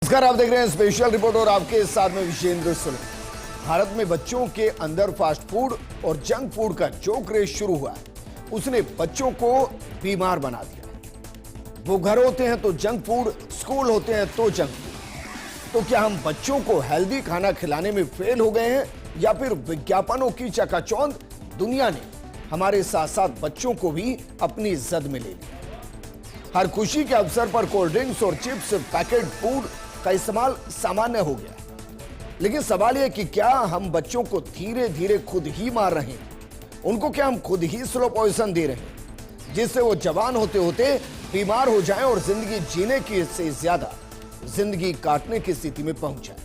नमस्कार, आप देख रहे हैं स्पेशल रिपोर्ट और आपके साथ में विजेंद्र सुनी। भारत में बच्चों के अंदर फास्ट फूड और जंक फूड का जो क्रेज शुरू हुआ है, उसने बच्चों को बीमार बना दिया। वो घर होते हैं तो जंक फूड, स्कूल होते हैं तो जंक फूड। तो क्या हम बच्चों को हेल्दी खाना खिलाने में फेल हो गए हैं, या फिर विज्ञापनों की चकाचौंध दुनिया ने हमारे साथ साथ बच्चों को भी अपनी जद में ले लिया। हर खुशी के अवसर पर कोल्ड ड्रिंक्स और चिप्स, पैकेट फूड का इस्तेमाल सामान्य हो गया। लेकिन सवाल यह कि क्या हम बच्चों को धीरे धीरे खुद ही मार रहे हैं? उनको क्या हम खुद ही स्लो पॉइजन दे रहे हैं, जिससे वो जवान होते होते बीमार हो जाएं और जिंदगी जीने की से ज्यादा जिंदगी काटने की स्थिति में पहुंच जाए?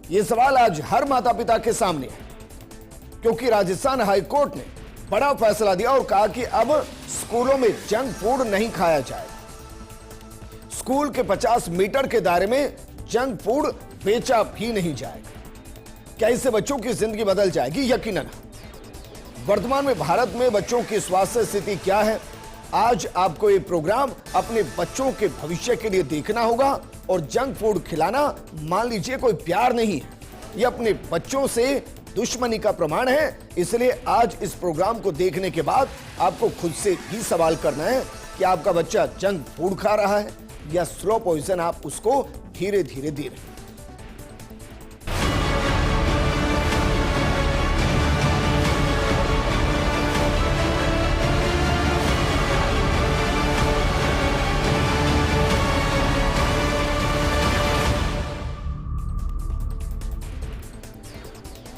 ये सवाल आज हर माता पिता के सामने है, क्योंकि राजस्थान हाईकोर्ट ने बड़ा फैसला दिया और कहा कि अब स्कूलों में जंक फूड नहीं खाया जाएगा। स्कूल के 50 मीटर के दायरे में जंक फूड बेचा भी नहीं जाएगा। क्या इससे बच्चों की जिंदगी बदल जाएगी? यकीनन। वर्तमान में भारत में बच्चों की स्वास्थ्य स्थिति क्या है, आज आपको ये प्रोग्राम अपने बच्चों के भविष्य के लिए देखना होगा। और जंक फूड खिलाना मान लीजिए कोई प्यार नहीं है, ये अपने बच्चों से दुश्मनी का प्रमाण है। इसलिए आज इस प्रोग्राम को देखने के बाद आपको खुद से भी सवाल करना है कि आपका बच्चा जंक फूड खा रहा है या स्लो पॉइजन आप उसको धीरे धीरे दे रहे हैं।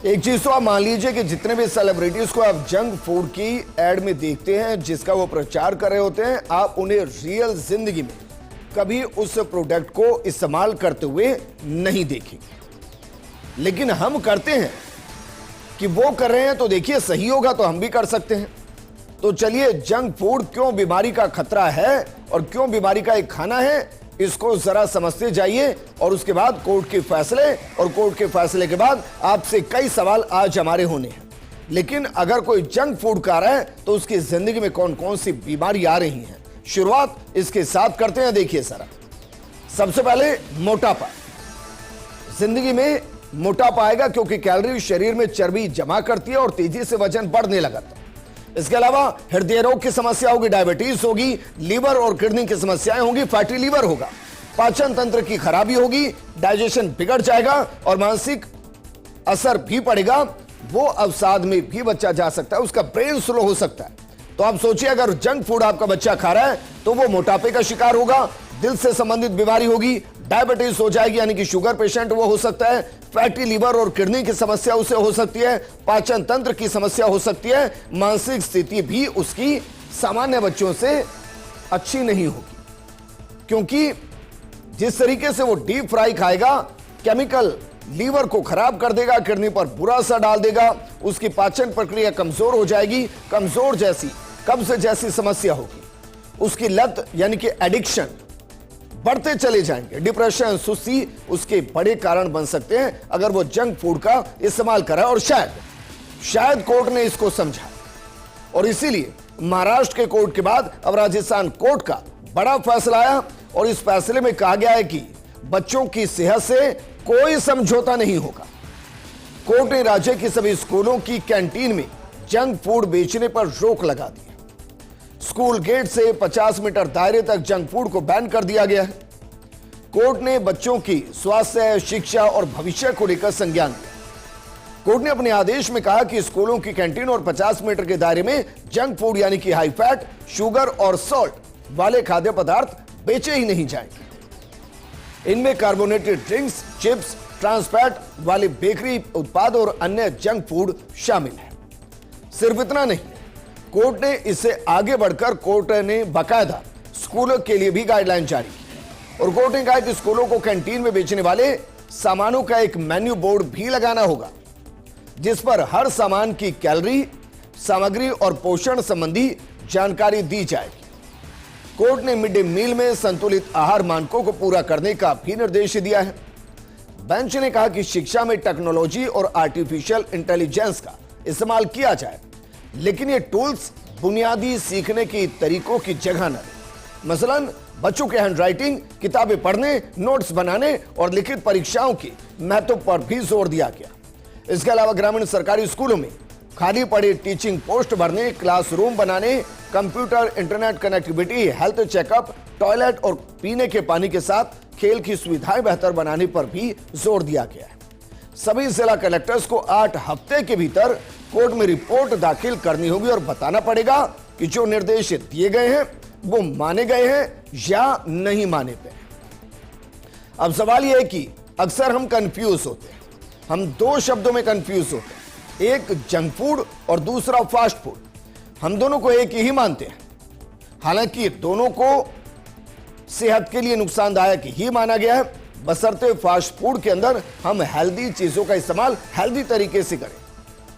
एक चीज तो आप मान लीजिए कि जितने भी सेलिब्रिटीज को आप जंक फूड की एड में देखते हैं, जिसका वो प्रचार कर रहे होते हैं, आप उन्हें रियल जिंदगी में कभी उस प्रोडक्ट को इस्तेमाल करते हुए नहीं देखेंगे। लेकिन हम करते हैं कि वो कर रहे हैं तो देखिए सही होगा तो हम भी कर सकते हैं। तो चलिए, जंक फूड क्यों बीमारी का खतरा है और क्यों बीमारी का एक खाना है, इसको जरा समझते जाइए। और उसके बाद कोर्ट के फैसले, और कोर्ट के फैसले के बाद आपसे कई सवाल आज हमारे होने हैं। लेकिन अगर कोई जंक फूड खा रहा है तो उसकी जिंदगी में कौन कौन सी बीमारी आ रही हैं, शुरुआत इसके साथ करते हैं। देखिए जरा, सबसे पहले मोटापा। जिंदगी में मोटापा आएगा क्योंकि कैलोरी शरीर में चर्बी जमा करती है और तेजी से वजन बढ़ने लगता है। इसके अलावा हृदय रोग की समस्या होगी, डायबिटीज होगी, लीवर और किडनी की समस्याएं होंगी, फैटी लीवर होगा, पाचन तंत्र की खराबी होगी, डाइजेशन बिगड़ जाएगा और मानसिक असर भी पड़ेगा। वो अवसाद में भी बच्चा जा सकता है, उसका ब्रेन स्लो हो सकता है। तो आप सोचिए, अगर जंक फूड आपका बच्चा खा रहा है तो वो मोटापे का शिकार होगा, दिल से संबंधित बीमारी होगी, डायबिटीज हो जाएगी, यानी कि शुगर पेशेंट वो हो सकता है, फैटी लीवर और किडनी की समस्या उसे हो सकती है, पाचन तंत्र की समस्या हो सकती है, मानसिक स्थिति भी उसकी सामान्य बच्चों से अच्छी नहीं होगी। क्योंकि जिस तरीके से वो डीप फ्राई खाएगा, केमिकल लीवर को खराब कर देगा, किडनी पर बुरा असर डाल देगा, उसकी पाचन प्रक्रिया कमजोर हो जाएगी, कमजोर जैसी कब्ज जैसी समस्या होगी, उसकी लत यानी कि एडिक्शन बढ़ते चले जाएंगे, डिप्रेशन, सुस्ती उसके बड़े कारण बन सकते हैं अगर वो जंक फूड का इस्तेमाल करा। और शायद कोर्ट ने इसको समझा और इसीलिए महाराष्ट्र के कोर्ट के बाद अब राजस्थान कोर्ट का बड़ा फैसला आया। और इस फैसले में कहा गया है कि बच्चों की सेहत से कोई समझौता नहीं होगा। कोर्ट ने राज्य के सभी स्कूलों की कैंटीन में जंक फूड बेचने पर रोक लगा दी। स्कूल गेट से 50 मीटर दायरे तक जंक फूड को बैन कर दिया गया है। कोर्ट ने बच्चों की स्वास्थ्य, शिक्षा और भविष्य को लेकर संज्ञान लिया। कोर्ट ने अपने आदेश में कहा कि स्कूलों की कैंटीन और 50 मीटर के दायरे में जंक फूड यानी कि हाई फैट, शुगर और सॉल्ट वाले खाद्य पदार्थ बेचे ही नहीं जाएंगे। इनमें carbonated drinks, chips, trans fat वाले बेकरी उत्पाद और अन्य जंक फूड शामिल है। सिर्फ इतना नहीं, कोर्ट ने इससे आगे बढ़कर कोर्ट ने बाकायदा स्कूलों के लिए भी गाइडलाइन जारी की। और कोर्ट ने कहा कि स्कूलों को कैंटीन में बेचने वाले सामानों का एक मेन्यू बोर्ड भी लगाना होगा, जिस पर हर सामान की कैलोरी, सामग्री और पोषण संबंधी जानकारी दी जाएगी। कोर्ट ने मिड डे मील में संतुलित आहार मानकों को पूरा करने का भी निर्देश दिया है। बेंच ने कहा कि शिक्षा में टेक्नोलॉजी और आर्टिफिशियल इंटेलिजेंस का इस्तेमाल किया जाए, लेकिन ये टूल्स बुनियादी सीखने की तरीकों की जगह न लें। मसलन बच्चों के हैंडराइटिंग, किताबें पढ़ने, नोट्स बनाने और लिखित परीक्षाओं के महत्व पर भी जोर दिया गया। इसके अलावा ग्रामीण सरकारी स्कूलों में खाली पड़े टीचिंग पोस्ट भरने, क्लासरूम बनाने, computer, internet connectivity, health checkup, toilet और पीने के पानी के साथ खेल की सुविधाएं बेहतर बनाने पर भी जोर दिया गया है। सभी जिला कलेक्टर्स को 8 हफ्ते के भीतर कोर्ट में रिपोर्ट दाखिल करनी होगी और बताना पड़ेगा कि जो निर्देश दिए गए हैं वो माने गए हैं या नहीं माने गए। अब सवाल यह है कि अक्सर हम कंफ्यूज होते हैं, हम 2 शब्दों में कंफ्यूज होते हैं, एक जंक फूड और दूसरा फास्ट फूड। हम दोनों को एक ही मानते हैं, हालांकि दोनों को सेहत के लिए नुकसानदायक ही माना गया है, बशर्ते फास्ट फूड के अंदर हम हेल्दी चीजों का इस्तेमाल हेल्दी तरीके से करें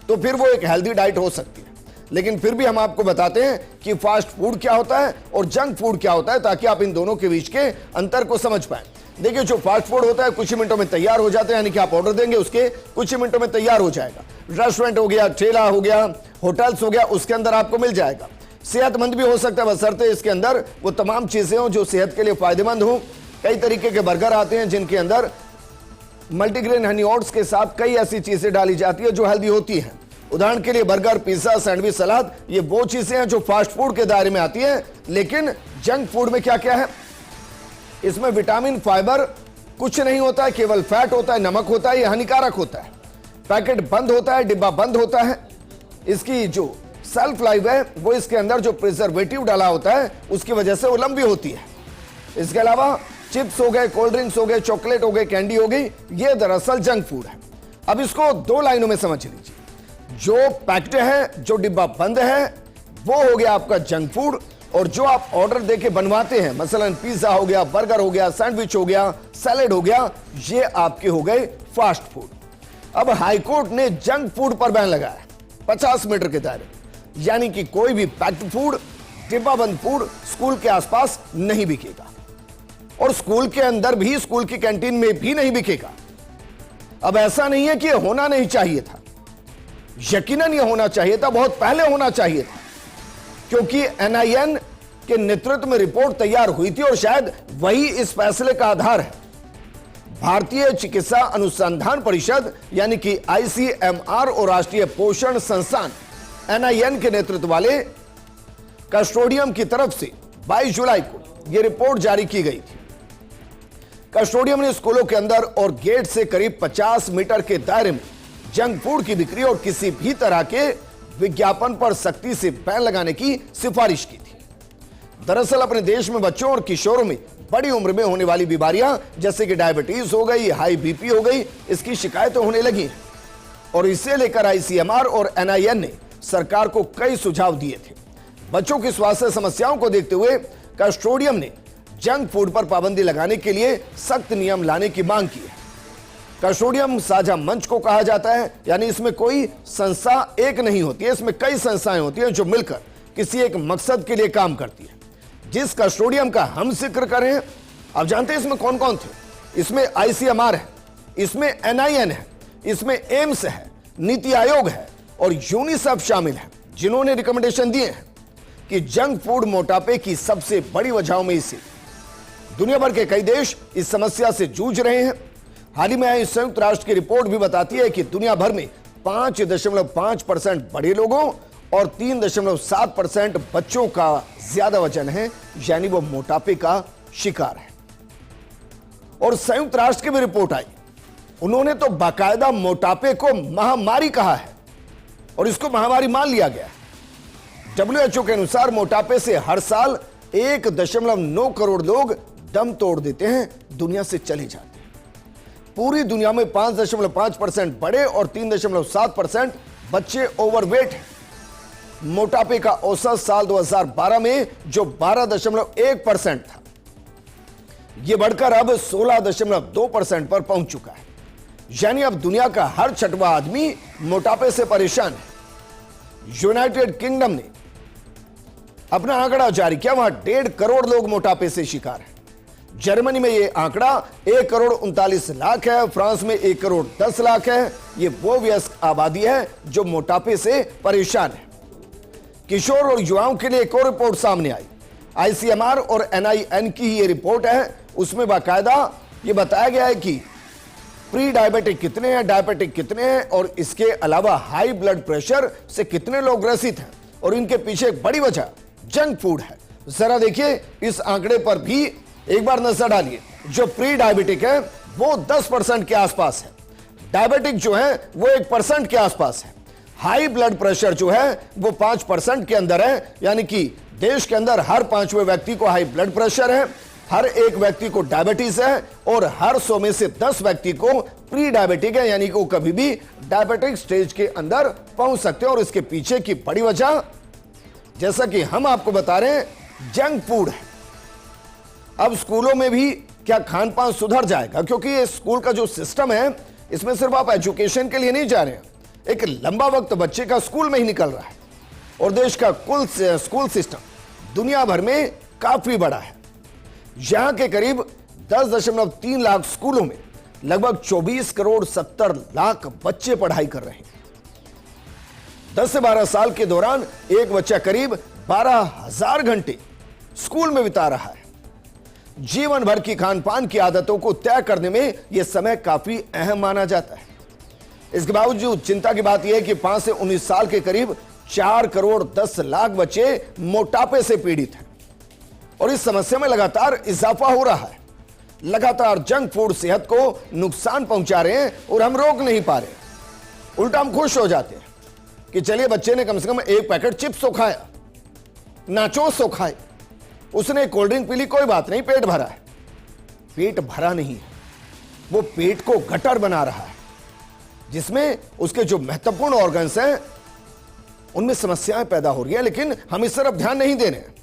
तो फिर वो एक हेल्दी डाइट हो सकती है। लेकिन फिर भी हम आपको बताते हैं कि फास्ट फूड क्या होता है और जंक फूड क्या होता है, ताकि आप इन दोनों के बीच के अंतर को समझ पाएं। देखिए, जो फास्ट फूड होता है कुछ ही मिनटों में तैयार हो जाते हैं, यानी कि आप ऑर्डर देंगे उसके कुछ ही मिनटों में तैयार हो जाएगा। रेस्टोरेंट हो गया, ठेला हो गया, होटल्स हो गया, उसके अंदर आपको मिल जाएगा। सेहतमंद भी हो सकता है बशर्ते इसके अंदर वो तमाम चीजें हो जो सेहत के लिए फायदेमंद हो। कई तरीके के बर्गर आते हैं जिनके अंदर मल्टीग्रेन हनी ओट्स के साथ कई ऐसी चीजें डाली जाती है जो हेल्दी होती हैं। उदाहरण के लिए बर्गर, पिज्जा, सैंडविच, सलाद, ये वो चीजें हैं जो फास्ट फूड के दायरे में आती हैं। लेकिन जंक फूड में क्या क्या है? इसमें विटामिन, फाइबर कुछ नहीं होता है, केवल फैट होता है, नमक होता है, ये हानिकारक होता है। पैकेट बंद होता है, डिब्बा बंद होता है। इसकी जो सेल्फ लाइफ है वो इसके अंदर जो प्रिजर्वेटिव डाला होता है उसकी वजह से वो लंबी होती है। इसके अलावा चिप्स हो गए, कोल्ड ड्रिंक्स हो गए, चॉकलेट हो गए, कैंडी हो गई, ये दरअसल जंक फूड है। अब इसको 2 लाइनों में समझ लीजिए। जो पैक्ड है, जो डिब्बा बंद है, वो हो गया आपका जंक फूड, और जो आप ऑर्डर देके बनवाते हैं, मसलन पिज्जा हो गया, बर्गर हो गया, सैंडविच हो गया, सैलेड हो गया, ये आपके हो गए फास्ट फूड। अब हाईकोर्ट ने जंक फूड पर बैन लगाया 50 मीटर के दायरे, यानी कि कोई भी पैक्ड फूड, डिब्बा बंद फूड स्कूल के आसपास नहीं बिकेगा और स्कूल के अंदर भी, स्कूल की कैंटीन में भी नहीं बिकेगा। अब ऐसा नहीं है कि यह होना नहीं चाहिए था, यकीनन यह होना चाहिए था, बहुत पहले होना चाहिए था, क्योंकि NIN के नेतृत्व में रिपोर्ट तैयार हुई थी और शायद वही इस फैसले का आधार है। भारतीय चिकित्सा अनुसंधान परिषद यानी कि ICMR और राष्ट्रीय पोषण संस्थान NIN के नेतृत्व वाले कस्टोडियम की तरफ से 22 जुलाई को यह रिपोर्ट जारी की गई थी। कस्टोडियम ने स्कूलों के अंदर और गेट से करीब 50 मीटर के दायरे में जंक फूड की बिक्री और किसी भी तरह के विज्ञापन पर सख्ती से बैन लगाने की सिफारिश की थी। दरअसल अपने देश में बच्चों और किशोरों में बड़ी उम्र में होने वाली बीमारियां जैसे कि डायबिटीज हो गई, हाई BP हो गई, इसकी शिकायतें होने लगी हैं और इसे लेकर ICMR और NIN ने सरकार को कई सुझाव दिए थे। बच्चों की स्वास्थ्य समस्याओं को देखते हुए कस्टोडियम ने जंक फूड पर पाबंदी लगाने के लिए सख्त नियम लाने की मांग की है। कस्टोडियम साझा मंच को कहा जाता है, यानी इसमें कोई संस्था एक नहीं होती है, इसमें कई संस्थाएं होती हैं जो मिलकर किसी एक मकसद के लिए काम करती है। जिस कस्टोडियम का हम जिक्र कर रहे हैं, आप जानते हैं इसमें कौन कौन थे? इसमें ICMR है, इसमें NIN है, इसमें एम्स है, नीति आयोग है और यूनिसेफ शामिल है, जिन्होंने रिकमेंडेशन दिए हैं कि जंक फूड मोटापे की सबसे बड़ी वजहों में से दुनिया भर के कई देश इस समस्या से जूझ रहे हैं। हाल ही में आई संयुक्त राष्ट्र की रिपोर्ट भी बताती है कि दुनिया भर में 5.5% बड़े लोगों और 3.7% बच्चों का ज्यादा वजन है, यानी वो मोटापे का शिकार है। और संयुक्त राष्ट्र की भी रिपोर्ट आई, उन्होंने तो बाकायदा मोटापे को महामारी कहा है और इसको महामारी मान लिया गया। WHO के अनुसार मोटापे से हर साल 1.9 करोड़ लोग दम तोड़ देते हैं, दुनिया से चले जाते हैं। पूरी दुनिया में 5.5% बड़े और 3.7% बच्चे ओवरवेट हैं। मोटापे का औसत साल 2012 में जो 12.1% था, यह बढ़कर अब 16.2% पर पहुंच चुका है, यानी अब दुनिया का हर 6वां आदमी मोटापे से परेशान है। यूनाइटेड किंगडम ने अपना आंकड़ा जारी किया, वहां 1.5 करोड़ लोग मोटापे से शिकार हैं। जर्मनी में यह आंकड़ा 1 करोड़ 39 लाख है, फ्रांस में 1 करोड़ 10 लाख है। यह वो वयस्क आबादी है जो मोटापे से परेशान है। किशोर और युवाओं के लिए एक और रिपोर्ट सामने आई। आईसीएमआर और एनआईएन की ये रिपोर्ट है, उसमें बाकायदा ये बताया गया है कि प्री डायबिटिक कितने हैं, डायबिटिक कितने हैं और इसके अलावा हाई ब्लड प्रेशर से कितने लोग ग्रसित हैं, और इनके पीछे एक बड़ी वजह जंक फूड है। जरा देखिए इस आंकड़े पर भी एक बार नजर डालिए। जो प्री डायबिटिक है वो 10% के आसपास है, डायबिटिक जो है वो 1% के आसपास है, हाई ब्लड प्रेशर जो है वो 5% के अंदर है, यानी कि देश के अंदर हर 5वें व्यक्ति को हाई ब्लड प्रेशर है, हर एक व्यक्ति को डायबिटीज है और हर 100 में से 10 व्यक्ति को प्री डायबिटिक है, यानी कि वो कभी भी डायबिटिक स्टेज के अंदर पहुंच सकते हैं। और इसके पीछे की बड़ी वजह, जैसा कि हम आपको बता रहे हैं, जंक फूड है। अब स्कूलों में भी क्या खान पान सुधर जाएगा, क्योंकि ये स्कूल का जो सिस्टम है इसमें सिर्फ आप एजुकेशन के लिए नहीं जा रहे हैं, एक लंबा वक्त बच्चे का स्कूल में ही निकल रहा है और देश का कुल स्कूल सिस्टम दुनिया भर में काफी बड़ा है। यहां के करीब 10.3 लाख स्कूलों में लगभग 24 करोड़ 70 लाख बच्चे पढ़ाई कर रहे हैं। 10 से 12 साल के दौरान एक बच्चा करीब 12,000 घंटे स्कूल में बिता रहा है। जीवन भर की खान पान की आदतों को तय करने में यह समय काफी अहम माना जाता है। इसके बावजूद चिंता की बात यह है कि 5 से 19 साल के करीब 4 करोड़ 10 लाख बच्चे मोटापे से पीड़ित हैं और इस समस्या में लगातार इजाफा हो रहा है। लगातार जंक फूड सेहत को नुकसान पहुंचा रहे हैं और हम रोक नहीं पा रहे। उल्टा हम खुश हो जाते हैं कि चलिए बच्चे ने कम से कम एक पैकेट चिप्स तो खाया, नाचोस तो खाए, उसने कोल्ड ड्रिंक पी ली, कोई बात नहीं, पेट भरा है। पेट भरा नहीं है, वो पेट को गटर बना रहा है, जिसमें उसके जो महत्वपूर्ण ऑर्गन्स हैं उनमें समस्याएं पैदा हो रही है। लेकिन हम इस तरफ ध्यान नहीं दे रहे हैं।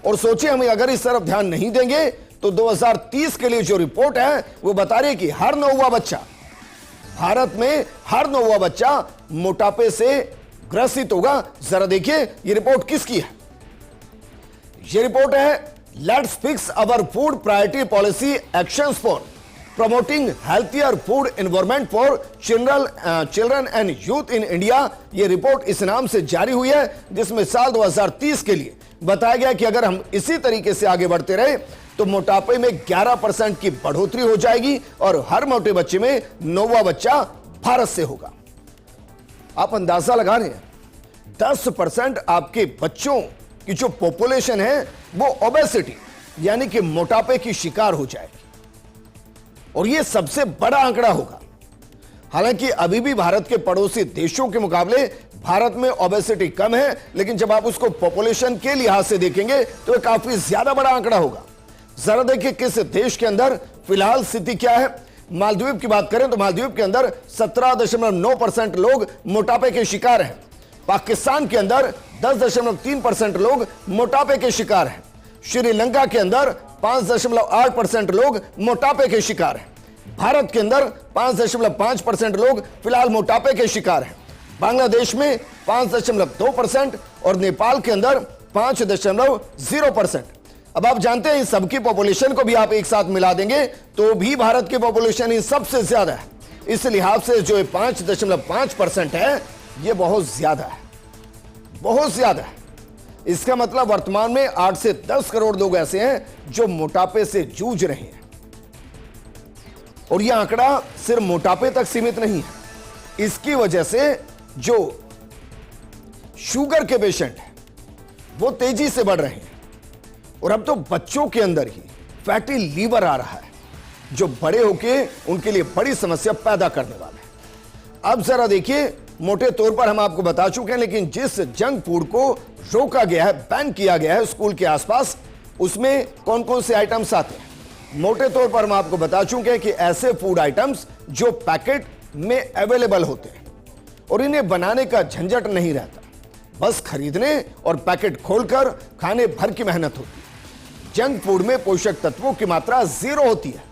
और सोचिए, हम अगर इस तरफ ध्यान नहीं देंगे तो 2030 के लिए जो रिपोर्ट है वो बता रही है कि हर 9वां बच्चा, भारत में हर 9वां बच्चा मोटापे से ग्रसित होगा। जरा देखिए ये रिपोर्ट किसकी है। ये रिपोर्ट है let's fix our food priority policy actions for promoting healthier food environment for children and youth in India. यह रिपोर्ट इस नाम से जारी हुई है, जिसमें साल 2030 के लिए बताया गया कि अगर हम इसी तरीके से आगे बढ़ते रहे तो मोटापे में 11% की बढ़ोतरी हो जाएगी और हर मोटे बच्चे में 9वां बच्चा भारत से होगा। आप अंदाजा लगा रहे हैं, 10% आपके बच्चों की जो पॉपुलेशन है वो ओबेसिटी यानी कि मोटापे की शिकार हो जाएगी और यह सबसे बड़ा आंकड़ा होगा। हालांकि अभी भी भारत के पड़ोसी देशों के मुकाबले भारत में ओबेसिटी कम है, लेकिन जब आप उसको पॉपुलेशन के लिहाज से देखेंगे तो यह काफी ज्यादा बड़ा आंकड़ा होगा। जरा देखिए किस देश के अंदर फिलहाल स्थिति क्या है। मालदीव की बात करें तो मालदीव के अंदर 17.9% लोग मोटापे के शिकार हैं। पाकिस्तान के अंदर 10.3% लोग मोटापे के शिकार हैं। श्रीलंका के अंदर 5.8% लोग मोटापे के शिकार हैं। भारत के अंदर 5.5% लोग फिलहाल मोटापे के शिकार हैं। बांग्लादेश में 5.2% और नेपाल के अंदर 5.0%। अब आप जानते हैं, इन सबकी पॉपुलेशन को भी आप एक साथ मिला देंगे तो भी भारत की पॉपुलेशन इन सबसे ज्यादा है। इस लिहाज से जो 5.5% है यह बहुत ज्यादा है, बहुत ज्यादा है। इसका मतलब वर्तमान में 8 से 10 करोड़ लोग ऐसे हैं जो मोटापे से जूझ रहे हैं और यह आंकड़ा सिर्फ मोटापे तक सीमित नहीं है। इसकी वजह से जो शुगर के पेशेंट हैं वो तेजी से बढ़ रहे हैं और अब तो बच्चों के अंदर ही फैटी लीवर आ रहा है, जो बड़े होके उनके लिए बड़ी समस्या पैदा करने वाला है। अब जरा देखिए, मोटे तौर पर हम आपको बता चुके हैं, लेकिन जिस जंक फूड को रोका गया है, बैन किया गया है स्कूल के आसपास, उसमें कौन कौन से आइटम्स आते हैं। मोटे तौर पर हम आपको बता चुके हैं कि ऐसे फूड आइटम्स जो पैकेट में अवेलेबल होते हैं और इन्हें बनाने का झंझट नहीं रहता, बस खरीदने और पैकेट खोलकर खाने भर की मेहनत होती है। जंक फूड में पोषक तत्वों की मात्रा 0 होती है।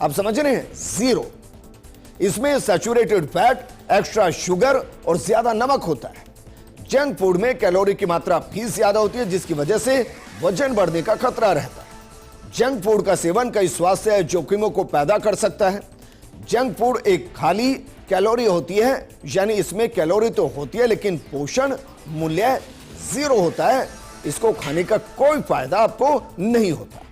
आप समझ रहे हैं, 0। इसमें सैचुरेटेड फैट, एक्स्ट्रा शुगर और ज्यादा नमक होता है। जंक फूड में कैलोरी की मात्रा भी ज्यादा होती है, जिसकी वजह से वजन बढ़ने का खतरा रहता है। जंक फूड का सेवन कई स्वास्थ्य जोखिमों को पैदा कर सकता है। जंक फूड एक खाली कैलोरी होती है, यानी इसमें कैलोरी तो होती है लेकिन पोषण मूल्य 0 होता है। इसको खाने का कोई फायदा आपको नहीं होता।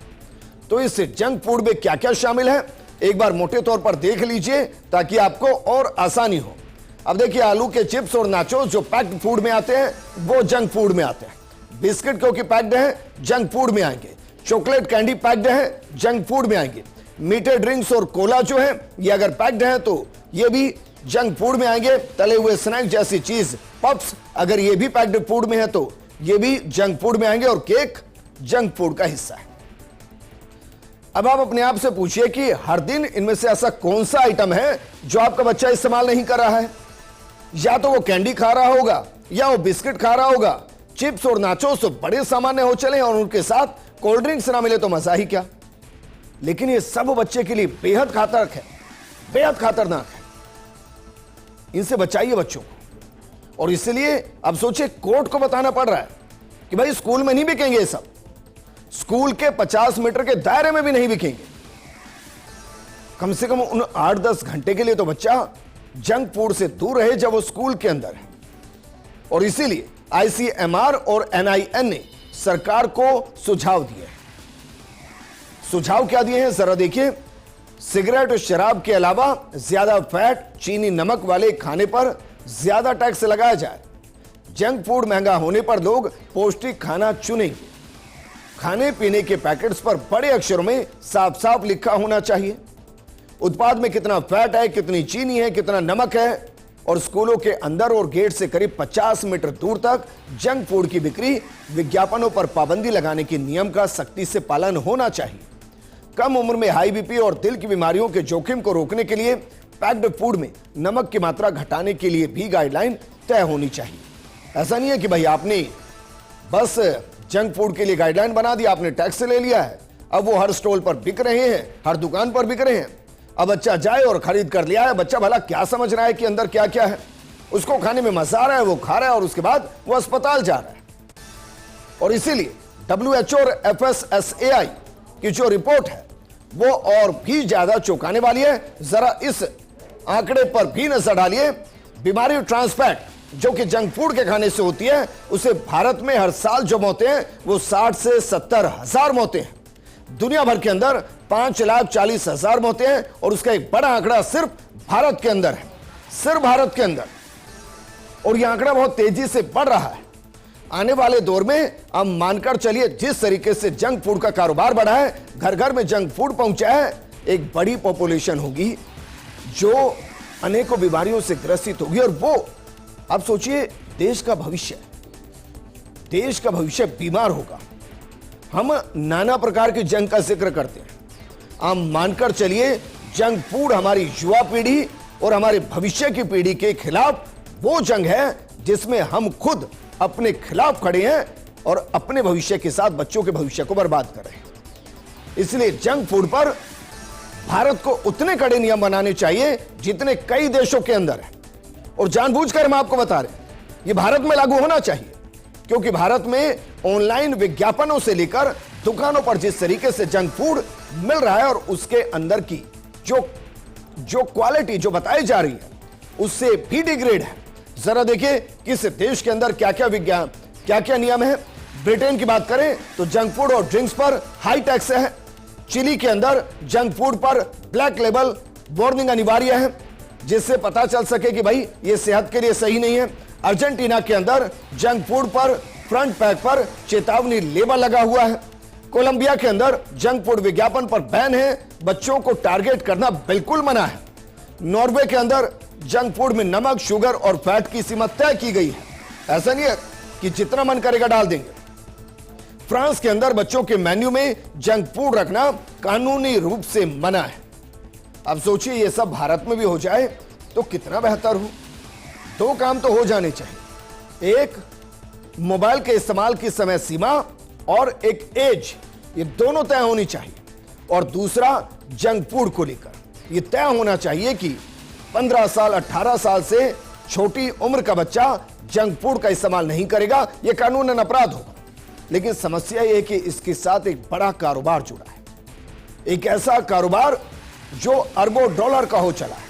तो इस जंक फूड में क्या क्या शामिल है एक बार मोटे तौर पर देख लीजिए ताकि आपको और आसानी हो। अब देखिए, आलू के चिप्स और नाचोस जो पैक्ड फूड में आते हैं वो जंक फूड में आते हैं। बिस्किट क्योंकि पैक्ड है जंक फूड में आएंगे। चॉकलेट कैंडी पैक्ड है जंक फूड में आएंगे। मीठे ड्रिंक्स और कोला जो है ये अगर पैक्ड है तो ये भी जंक फूड में आएंगे। तले हुए स्नैक्स जैसी चीज पफ्स अगर ये भी पैक्ड फूड में है तो ये भी जंक फूड में आएंगे और केक जंक फूड का हिस्सा है। अब आप अपने आप से पूछिए कि हर दिन इनमें से ऐसा कौन सा आइटम है जो आपका बच्चा इस्तेमाल नहीं कर रहा है। या तो वो कैंडी खा रहा होगा या वो बिस्किट खा रहा होगा। चिप्स और नाचोस तो बड़े सामान्य हो चले और उनके साथ कोल्ड ड्रिंक्स ना मिले तो मजा ही क्या। लेकिन ये सब बच्चे के लिए बेहद घातक है, बेहद खतरनाक है। इनसे बचाइए बच्चों को। और इसलिए अब सोचिए, कोर्ट को बताना पड़ रहा है कि भाई स्कूल में नहीं बिकेंगे ये सब, स्कूल के 50 मीटर के दायरे में भी नहीं बिकेंगे। कम से कम उन 8-10 घंटे के लिए तो बच्चा जंक फूड से दूर रहे जब वो स्कूल के अंदर है। और इसीलिए ICMR और NIN ने सरकार को सुझाव दिए। सुझाव क्या दिए हैं जरा देखिए। सिगरेट और शराब के अलावा ज्यादा फैट, चीनी, नमक वाले खाने पर ज्यादा टैक्स लगाया जाए। जंक फूड महंगा होने पर लोग पौष्टिक खाना चुनेंगे। खाने पीने के पैकेट्स पर बड़े अक्षरों में साफ साफ लिखा होना चाहिए उत्पाद में कितना फैट है, कितनी चीनी है, कितना नमक है। और स्कूलों के अंदर और गेट से करीब 50 मीटर दूर तक जंक फूड की बिक्री, विज्ञापनों पर पाबंदी लगाने के नियम का सख्ती से पालन होना चाहिए। कम उम्र में हाई बीपी और दिल की बीमारियों के जोखिम को रोकने के लिए पैक्ड फूड में नमक की मात्रा घटाने के लिए भी गाइडलाइन तय होनी चाहिए। ऐसा नहीं है कि भाई आपने बस जंक फूड के लिए गाइडलाइन बना दी, आपने टैक्स ले लिया है, अब वो हर स्टॉल पर बिक रहे हैं, हर दुकान पर बिक रहे हैं। अब बच्चा जाए और खरीद कर लिया है। बच्चा भला क्या समझ रहा है कि अंदर क्या क्या है। उसको खाने में मजा आ रहा है, वो खा रहा है और उसके बाद वो अस्पताल जा रहा है। और इसीलिए WHO और FSSAI की जो रिपोर्ट है वो और भी ज्यादा चौंकाने वाली है। जरा इस आंकड़े पर भी नजर डालिए। बीमारी ट्रांसफैट जो कि जंक फूड के खाने से होती है, उसे भारत में हर साल जो मौतें हैं वो 60 से 70 हजार मौतें हैं। दुनिया भर के अंदर 5,40,000 मौतें हैं और उसका एक बड़ा आंकड़ा सिर्फ भारत के अंदर है, सिर्फ भारत के अंदर। और यह आंकड़ा बहुत तेजी से बढ़ रहा है। आने वाले दौर में हम मानकर चलिए जिस तरीके से जंक फूड का कारोबार बढ़ा है, घर घर में जंक फूड पहुंचा है, एक बड़ी पॉपुलेशन होगी जो अनेकों बीमारियों से ग्रसित होगी। और वो अब सोचिए, देश का भविष्य बीमार होगा। हम नाना प्रकार के जंक का जिक्र करते हैं। आप मानकर चलिए जंक फूड हमारी युवा पीढ़ी और हमारे भविष्य की पीढ़ी के खिलाफ वो जंग है जिसमें हम खुद अपने खिलाफ खड़े हैं और अपने भविष्य के साथ बच्चों के भविष्य को बर्बाद कर रहे हैं। इसलिए जंक फूड पर भारत को उतने कड़े नियम बनाने चाहिए जितने कई देशों के अंदर है। और जानबूझकर हम आपको बता रहे हैं ये भारत में लागू होना चाहिए, क्योंकि भारत में ऑनलाइन विज्ञापनों से लेकर दुकानों पर जिस तरीके से जंक फूड मिल रहा है और उसके अंदर की जो क्वालिटी जो बताई जा रही है उससे भी डिग्रेड है। जरा देखिए किस देश के अंदर क्या क्या नियम है। ब्रिटेन की बात करें तो जंक फूड और ड्रिंक्स पर हाई टैक्स है। चिली के अंदर जंक फूड पर ब्लैक लेबल वार्निंग अनिवार्य है, जिससे पता चल सके कि भाई ये सेहत के लिए सही नहीं है। अर्जेंटीना के अंदर जंक फूड पर फ्रंट पैक पर चेतावनी लेबल लगा हुआ है। कोलंबिया के अंदर जंक फूड विज्ञापन पर बैन है, बच्चों को टारगेट करना बिल्कुल मना है। नॉर्वे के अंदर जंक फूड में नमक, शुगर और फैट की सीमा तय की गई है। ऐसा नहीं है कि जितना मन करेगा डाल देंगे। फ्रांस के अंदर बच्चों के मेन्यू में जंक फूड रखना कानूनी रूप से मना है। अब सोचिए ये सब भारत में भी हो जाए तो कितना बेहतर हो। दो काम तो हो जाने चाहिए, एक मोबाइल के इस्तेमाल की समय सीमा और एक एज, ये दोनों तय होनी चाहिए। और दूसरा जंक फूड को लेकर ये तय होना चाहिए कि 15 साल 18 साल से छोटी उम्र का बच्चा जंक फूड का इस्तेमाल नहीं करेगा, यह कानूनन अपराध होगा। लेकिन समस्या यह है कि इसके साथ एक बड़ा कारोबार जुड़ा है, एक ऐसा कारोबार जो अरबों डॉलर का हो चला है।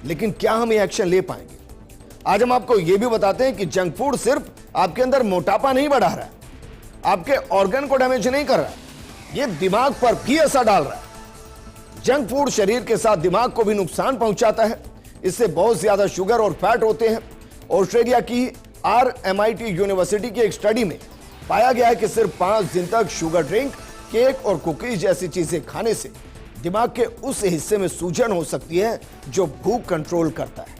लेकिन क्या हम ये एक्शन ले पाएंगे? आज हम आपको यह भी बताते हैं कि जंक फूड सिर्फ आपके अंदर मोटापा नहीं बढ़ा रहा है, आपके ऑर्गन को डैमेज नहीं कर रहा है, ये दिमाग पर भी असर डाल रहा है। जंक फूड शरीर के साथ दिमाग को भी नुकसान पहुंचाता है। इससे बहुत ज्यादा शुगर और फैट होते हैं। ऑस्ट्रेलिया की RMIT यूनिवर्सिटी की एक स्टडी में पाया गया है कि सिर्फ 5 दिन तक शुगर ड्रिंक, केक और कुकीज जैसी चीजें खाने से दिमाग के उस हिस्से में सूजन हो सकती है जो भूख कंट्रोल करता है।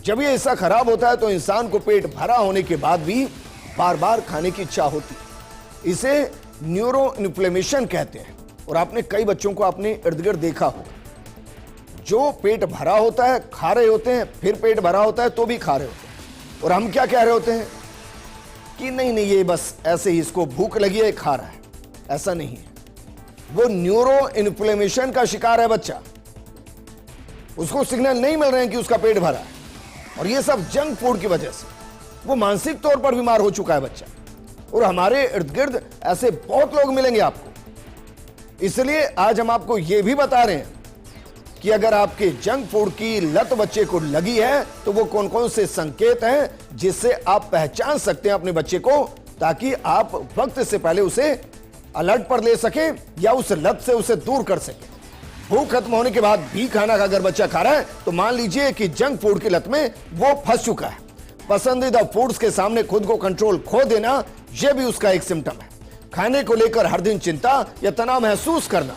जब यह हिस्सा खराब होता है तो इंसान को पेट भरा होने के बाद भी बार बार खाने की इच्छा होती है। इसे न्यूरो इन्फ्लेमेशन कहते हैं। और आपने कई बच्चों को अपने इर्द गिर्द देखा होगा जो पेट भरा होता है खा रहे होते हैं, फिर पेट भरा होता है तो भी खा रहे होते हैं, और हम क्या कह रहे होते हैं कि नहीं नहीं ये बस ऐसे ही इसको भूख लगी है खा रहा है। ऐसा नहीं है, वो न्यूरो इन्फ्लेमेशन का शिकार है बच्चा। उसको सिग्नल नहीं मिल रहे हैं कि उसका पेट भरा है, और ये सब जंक फूड की वजह से वो मानसिक तौर पर बीमार हो चुका है बच्चा। और हमारे इर्द गिर्द ऐसे बहुत लोग मिलेंगे आपको। इसलिए आज हम आपको यह भी बता रहे हैं कि अगर आपके जंक फूड की लत बच्चे को लगी है तो वो कौन कौन से संकेत हैं जिससे आप पहचान सकते हैं अपने बच्चे को, ताकि आप वक्त से पहले उसे अलर्ट पर ले सकें या उस लत से उसे दूर कर सकें। भूख खत्म होने के बाद भी खाना अगर बच्चा खा रहा है तो मान लीजिए कि जंक फूड की लत में वो फंस चुका है। पसंदीदा फूड्स के सामने खुद को कंट्रोल खो देना, यह भी उसका एक सिम्टम है। खाने को लेकर हर दिन चिंता या तनाव महसूस करना,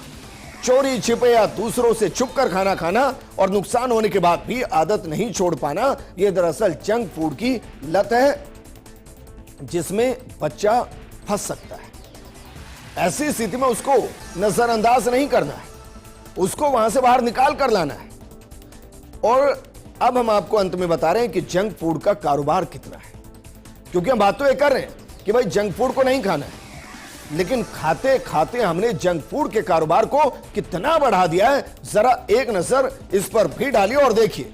चोरी छिपे या दूसरों से छुपकर खाना खाना और नुकसान होने के बाद भी आदत नहीं छोड़ पाना, यह दरअसल जंक फूड की लत है जिसमें बच्चा फंस सकता है। ऐसी स्थिति में उसको नजरअंदाज नहीं करना है, उसको वहां से बाहर निकाल कर लाना है। और अब हम आपको अंत में बता रहे हैं कि जंक फूड का कारोबार कितना है, क्योंकि हम बात तो ये कर रहे हैं कि भाई जंक फूड को नहीं खाना है, लेकिन खाते खाते हमने जंक फूड के कारोबार को कितना बढ़ा दिया है। जरा एक नजर इस पर भी डालिए और देखिए।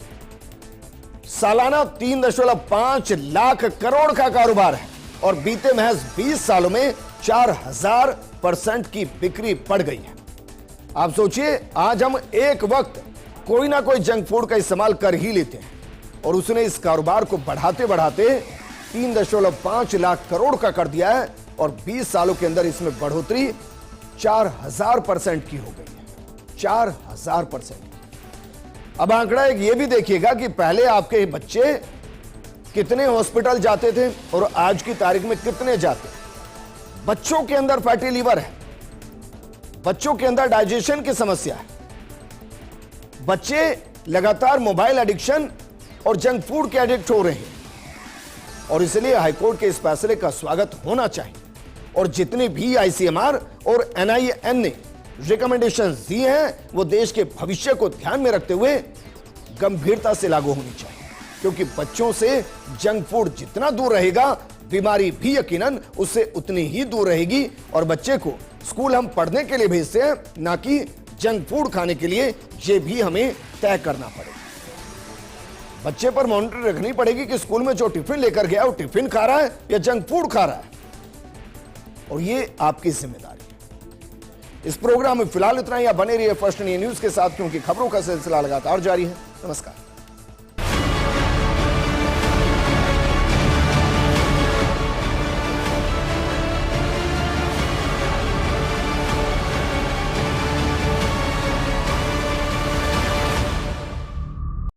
सालाना 3.5 लाख करोड़ का कारोबार है और बीते महज 20 सालों में 4000% की बिक्री बढ़ गई है। आप सोचिए, आज हम एक वक्त कोई ना कोई जंक फूड का इस्तेमाल कर ही लेते हैं, और उसने इस कारोबार को बढ़ाते बढ़ाते 3.5 लाख करोड़ का कर दिया है, और 20 सालों के अंदर इसमें बढ़ोतरी 4000% की हो गई है। 4000%। अब आंकड़ा एक ये भी देखिएगा कि पहले आपके बच्चे कितने हॉस्पिटल जाते थे और आज की तारीख में कितने जाते। बच्चों के अंदर फैटी लीवर है, बच्चों के अंदर डाइजेशन की समस्या है, बच्चे लगातार मोबाइल एडिक्शन और जंक फूड के एडिक्ट हो रहे हैं। और इसलिए हाईकोर्ट के इस फैसले का स्वागत होना चाहिए, और जितनी भी ICMR और NIN ने रिकमेंडेशंस दी हैं वो देश के भविष्य को ध्यान में रखते हुए गंभीरता से लागू होनी चाहिए, क्योंकि बच्चों से जंक फूड जितना दूर रहेगा, बीमारी भी यकीनन उससे उतनी ही दूर रहेगी। और बच्चे को स्कूल हम पढ़ने के लिए भेजते हैं, ना कि जंक फूड खाने के लिए, ये भी हमें तय करना पड़ेगा। बच्चे पर मॉनिटर रखनी पड़ेगी कि स्कूल में जो टिफिन लेकर गया वो टिफिन खा रहा है या जंक फूड खा रहा है, और ये आपकी जिम्मेदारी है। इस प्रोग्राम में फिलहाल इतना ही। आप बने रहिए फर्स्ट इंडिया न्यूज के साथ, क्योंकि खबरों का सिलसिला लगातार जारी है। नमस्कार।